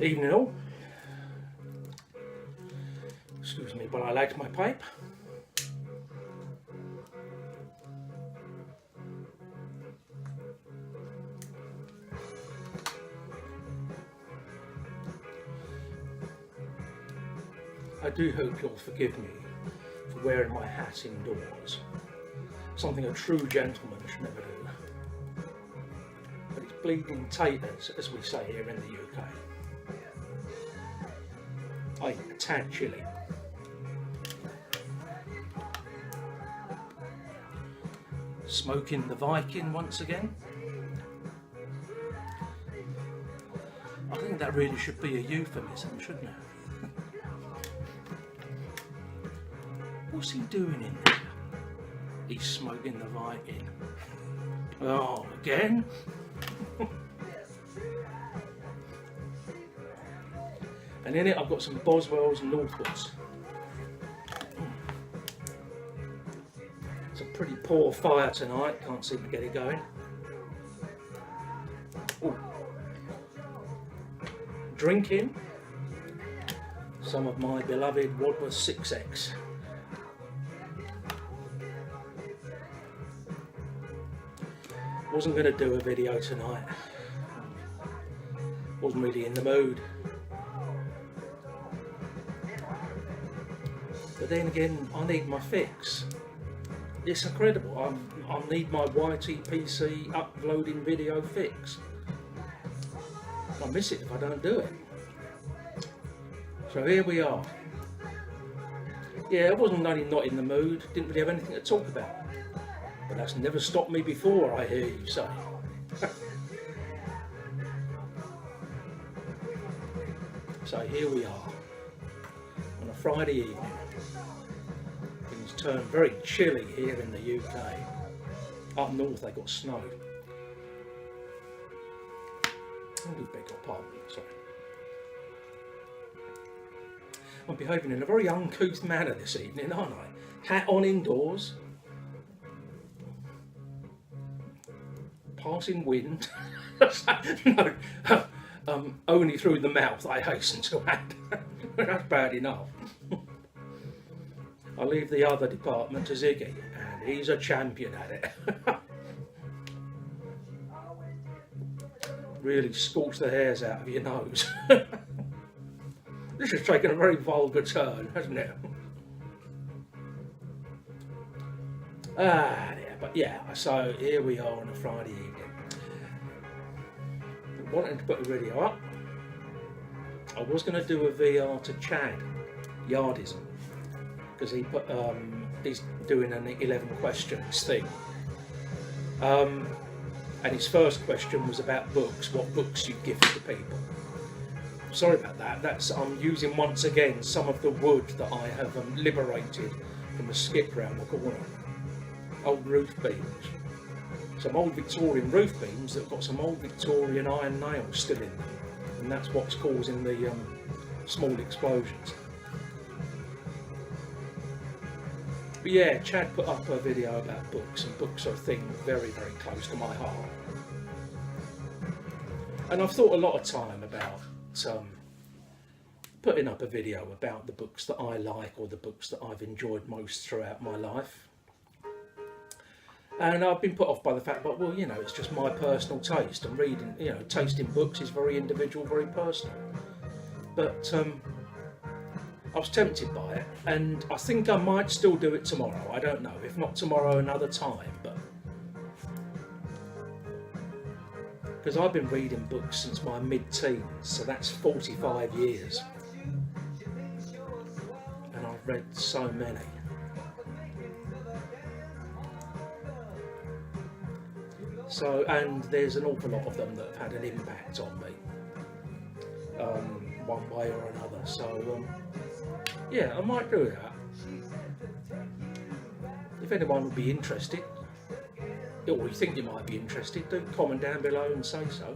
Evening all. Excuse me while I light my pipe. I do hope you'll forgive me for wearing my hat indoors. Something a true gentleman should never do. But it's bleeding taters, as we say here in the UK. A tad chilly. Smoking the Viking once again. I think that really should be a euphemism, shouldn't it? What's he doing in there? He's smoking the Viking. Oh, again? And in it I've got some Boswells and Northwoods. It's a pretty poor fire tonight, can't seem to get it going. Ooh. Drinking some of my beloved Wadworth 6X. Wasn't going to do a video tonight. Wasn't really in the mood. But then again, I need my fix. It's incredible. I need my YTPC uploading video fix. I miss it if I don't do it. So here we are. Yeah, I wasn't only not in the mood, didn't really have anything to talk about. But that's never stopped me before, I hear you say. So here we are, on a Friday evening. Things turn very chilly here in the UK. Up north they got snow. I do beg your pardon, sorry. I'm behaving in a very uncouth manner this evening, aren't I? Hat on indoors. Passing wind. No, only through the mouth, I hasten to add. That's bad enough. I leave the other department to Ziggy, and he's a champion at it. Really scorch the hairs out of your nose. This has taken a very vulgar turn, hasn't it? Yeah, but yeah, so here we are on a Friday evening. Wanting to put the video up. I was going to do a VR to Chad Yardism, because he put he's doing an 11 questions thing. And his first question was about books, what books you give to people. Sorry about that. I'm using once again some of the wood that I have liberated from the skip round the corner. Old roof beams. Some old Victorian roof beams that have got some old Victorian iron nails still in them. And that's what's causing the small explosions. But yeah, Chad put up a video about books, and books are a thing very, very close to my heart. And I've thought a lot of time about putting up a video about the books that I like, or the books that I've enjoyed most throughout my life. And I've been put off by the fact that, well, you know, it's just my personal taste, and reading, you know, tasting books is very individual, very personal. But I was tempted by it, and I think I might still do it tomorrow. I don't know, if not tomorrow, another time. But because I've been reading books since my mid-teens, so that's 45 years, and I've read so many. So, and there's an awful lot of them that have had an impact on me, one way or another. So, yeah, I might do that. If anyone would be interested, or you think you might be interested, do comment down below and say so.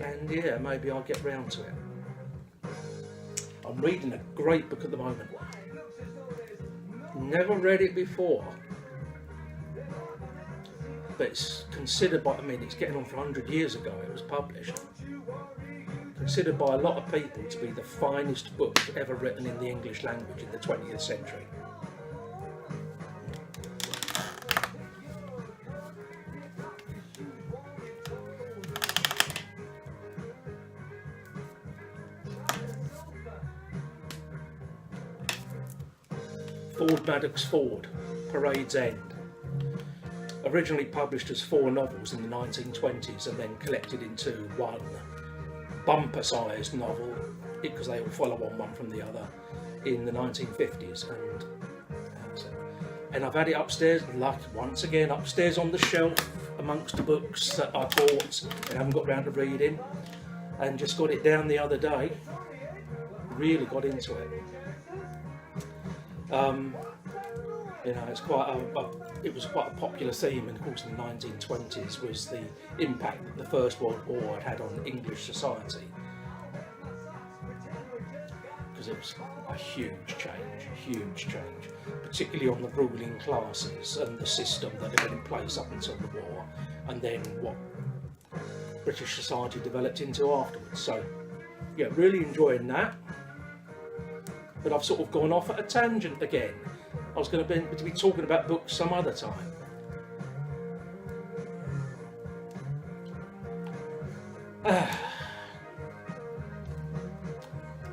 And yeah, maybe I'll get round to it. I'm reading a great book at the moment. Never read it before. But it's considered by, I mean, it's getting on for 100 years ago it was published. considered by a lot of people to be the finest book ever written in the English language in the 20th century. Ford Madox Ford, Parade's End. Originally published as 4 novels in the 1920s and then collected into one bumper-sized novel, because they all follow on one from the other, in the 1950s. And I've had it upstairs, like once again, upstairs on the shelf amongst the books that I bought and haven't got round to reading, and just got it down the other day. Really got into it. You know, it's it was quite a popular theme, and of course in the 1920s was the impact that the First World War had on English society, because it was a huge change, particularly on the ruling classes and the system that had been in place up until the war, and then what British society developed into afterwards. So yeah, really enjoying that. But I've sort of gone off at a tangent again. I was going to be talking about books some other time.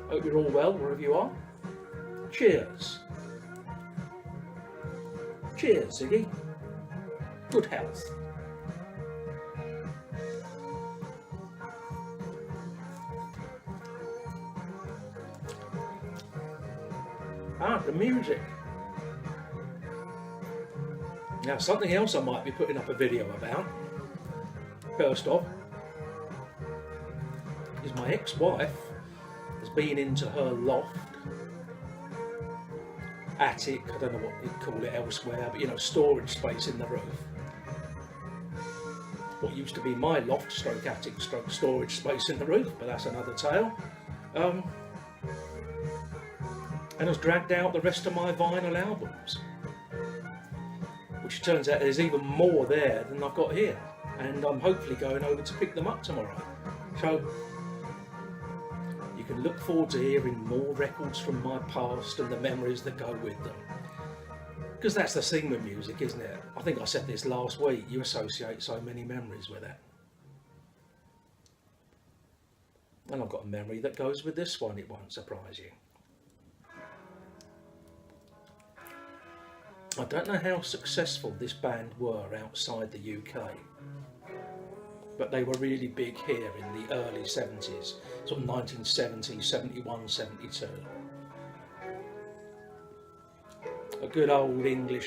Hope you're all well, wherever you are. Cheers. Cheers, Ziggy. Good health. The music. Now, something else I might be putting up a video about, first off, is my ex-wife has been into her loft, attic, I don't know what you'd call it elsewhere, but you know, storage space in the roof. What used to be my loft stroke attic stroke storage space in the roof, but that's another tale. And has dragged out the rest of my vinyl albums, which turns out there's even more there than I've got here, and I'm hopefully going over to pick them up tomorrow. So you can look forward to hearing more records from my past and the memories that go with them, because that's the thing with music, isn't it? I think I said this last week, you associate so many memories with it. And I've got a memory that goes with this one, it won't surprise you. I don't know how successful this band were outside the UK, but they were really big here in the early 70s, sort of 1970, 71, 72. A good old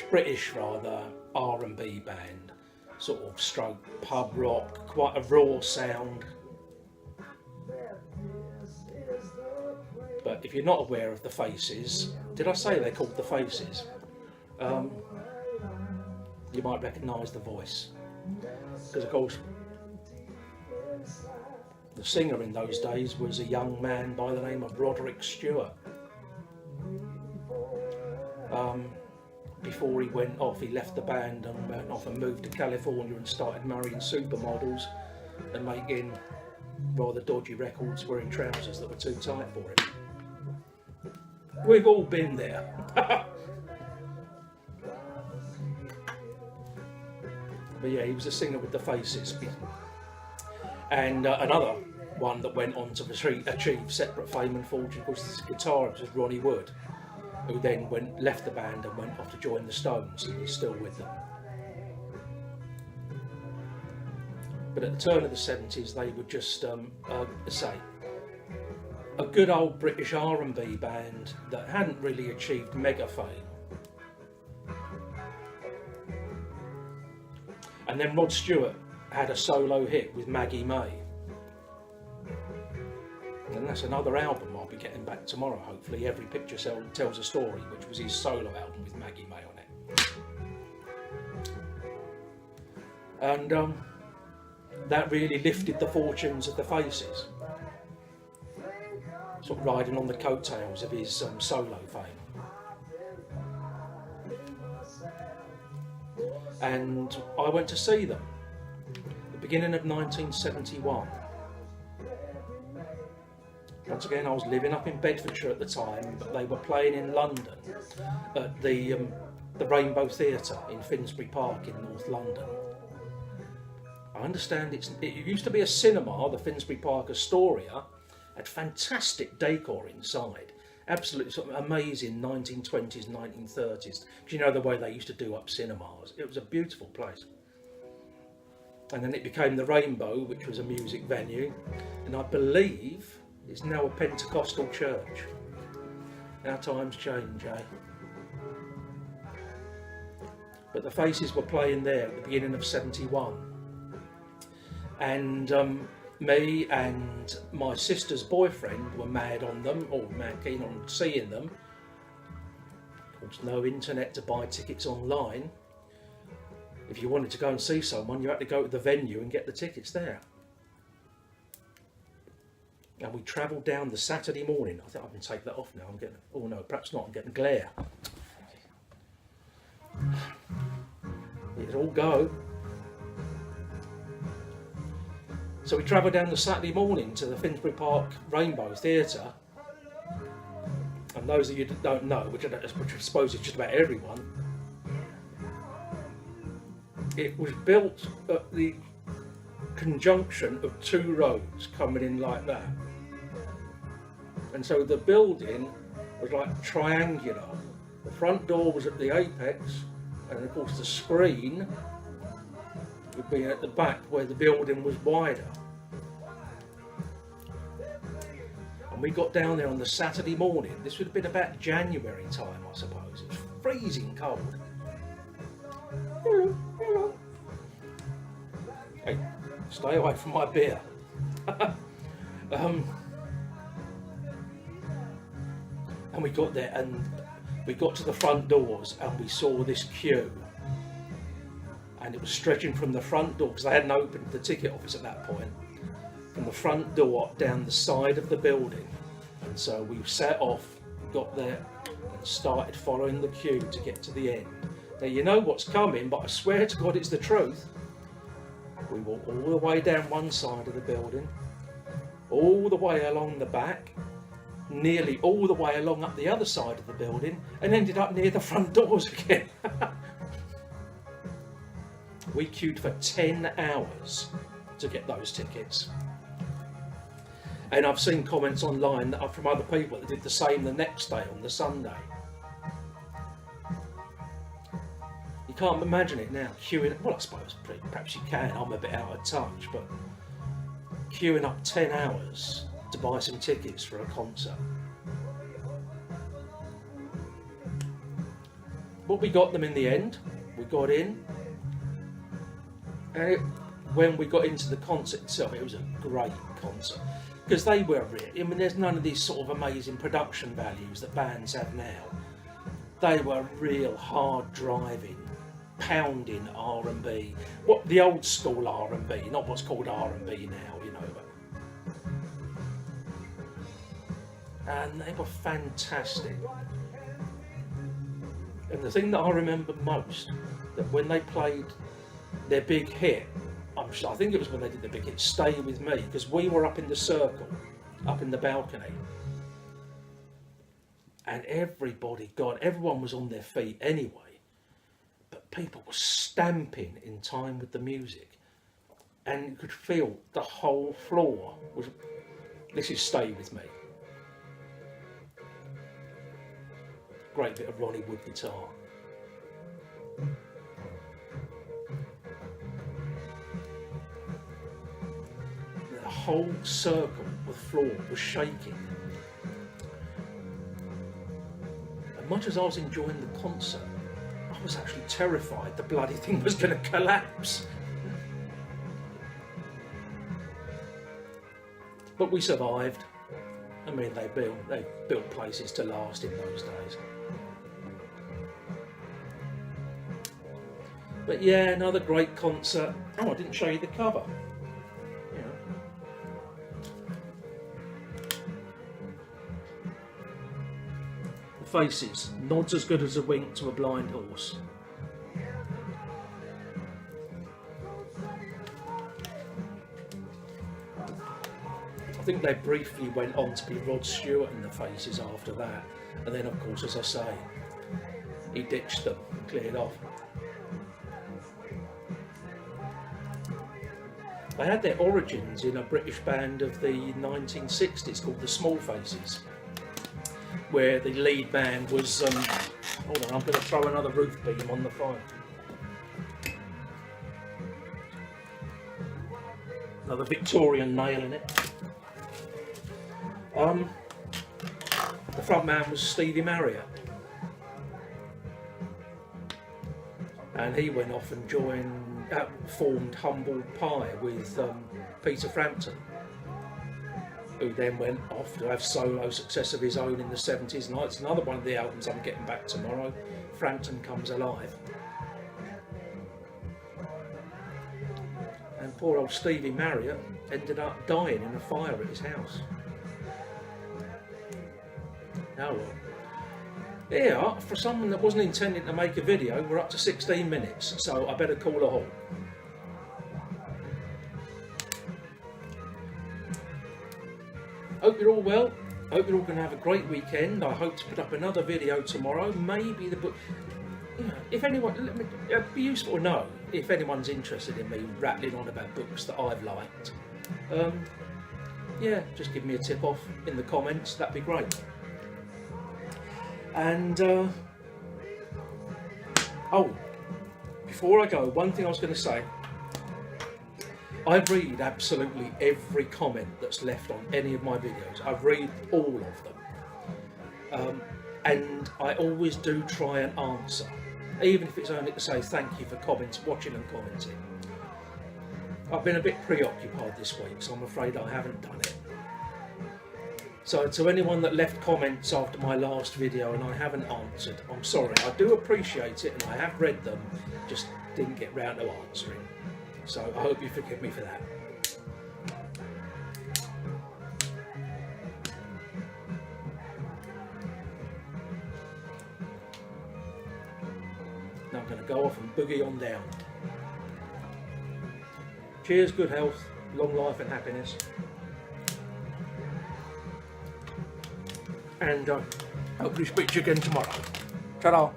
British rather, R&B band, sort of stroke pub rock, quite a raw sound. But if you're not aware of the Faces, did I say they're called the Faces? You might recognise the voice, because of course the singer in those days was a young man by the name of Roderick Stewart. Before he went off, he left the band and went off and moved to California and started marrying supermodels and making rather dodgy records wearing trousers that were too tight for him. We've all been there. But yeah, he was a singer with the Faces. And another one that went on to achieve separate fame and fortune was this guitarist, was Ronnie Wood, who then left the band and went off to join the Stones, and he's still with them. But at the turn of the 70s, they were just, a good old British R&B band that hadn't really achieved mega fame. And then Rod Stewart had a solo hit with Maggie May. And that's another album I'll be getting back tomorrow, hopefully. Every Picture Tells a Story, which was his solo album with Maggie May on it. And that really lifted the fortunes of the Faces, sort of riding on the coattails of his solo fame. And I went to see them at the beginning of 1971. Once again, I was living up in Bedfordshire at the time, but they were playing in London at the Rainbow Theatre in Finsbury Park in North London. I understand it used to be a cinema, the Finsbury Park Astoria, had fantastic decor inside. Absolutely sort of amazing 1920s, 1930s. Because you know the way they used to do up cinemas. It was a beautiful place. And then it became the Rainbow, which was a music venue. And I believe it's now a Pentecostal church. Our times change, eh? But the Faces were playing there at the beginning of '71. And me and my sister's boyfriend were mad on them, or mad keen on seeing them. Of course, no internet to buy tickets online. If you wanted to go and see someone, you had to go to the venue and get the tickets there. And we travelled down the Saturday morning. I think I can take that off now. I'm getting, oh no, perhaps not. I'm getting glare. It'll all go. So we travelled down the Saturday morning to the Finsbury Park Rainbow Theatre. And those of you that don't know, which I suppose is just about everyone, it was built at the conjunction of two roads coming in like that. And so the building was like triangular. The front door was at the apex, and of course the screen would be at the back where the building was wider. And we got down there on the Saturday morning. This would have been about January time, I suppose. It was freezing cold. Hello. Hey, stay away from my beer. And we got there and we got to the front doors and we saw this queue. And it was stretching from the front door, because they hadn't opened the ticket office at that point, from the front door down the side of the building. And so we set off, got there and started following the queue to get to the end. Now you know what's coming, but I swear to God it's the truth. We walked all the way down one side of the building, all the way along the back, nearly all the way along up the other side of the building, and ended up near the front doors again. We queued for 10 hours to get those tickets. And I've seen comments online from other people that did the same the next day on the Sunday. You can't imagine it now, queuing, well I suppose perhaps you can, I'm a bit out of touch, but queuing up 10 hours to buy some tickets for a concert. But we got them in the end, we got in. And when we got into the concert itself, it was a great concert. Because they were really, I mean, there's none of these sort of amazing production values that bands have now. They were real hard driving, pounding R&B. What the old school R&B, not what's called R&B now, you know. And they were fantastic. And the thing that I remember most, that when they played their big hit, I think it was when they did the big hit, Stay With Me, because we were up in the circle, up in the balcony, and everyone was on their feet anyway, but people were stamping in time with the music, and you could feel the whole floor was, this is Stay With Me. Great bit of Ronnie Wood guitar. The whole circle of the floor was shaking. As much as I was enjoying the concert, I was actually terrified the bloody thing was going to collapse. But we survived. I mean, they built places to last in those days. But yeah, another great concert. Oh, I didn't show you the cover. The Faces, nods as good as a wink to a blind horse. I think they briefly went on to be Rod Stewart in the Faces after that, and then of course, as I say, he ditched them, cleared off. They had their origins in a British band of the 1960s called the Small Faces, where the lead man was, hold on, I'm going to throw another roof beam on the fire. Another Victorian nail in it. The front man was Stevie Marriott, and he went off and formed Humble Pie with Peter Frampton, who then went off to have solo success of his own in the 70s. And it's another one of the albums I'm getting back tomorrow, Frampton Comes Alive. And poor old Stevie Marriott ended up dying in a fire at his house. Oh well. Here, for someone that wasn't intending to make a video, we're up to 16 minutes, so I better call a halt. Hope you're all well. Hope you're all going to have a great weekend. I hope to put up another video tomorrow. Maybe the book. You know, if anyone, it'd be useful to know if anyone's interested in me rattling on about books that I've liked. Yeah, just give me a tip off in the comments. That'd be great. And oh, before I go, one thing I was going to say. I read absolutely every comment that's left on any of my videos. I read all of them. And I always do try and answer, even if it's only to say thank you for watching and commenting. I've been a bit preoccupied this week, so I'm afraid I haven't done it. So to anyone that left comments after my last video and I haven't answered, I'm sorry. I do appreciate it and I have read them, just didn't get round to answering. So I hope you forgive me for that. Now I'm going to go off and boogie on down. Cheers, good health, long life and happiness. And hopefully speak to you again tomorrow. Ta-da.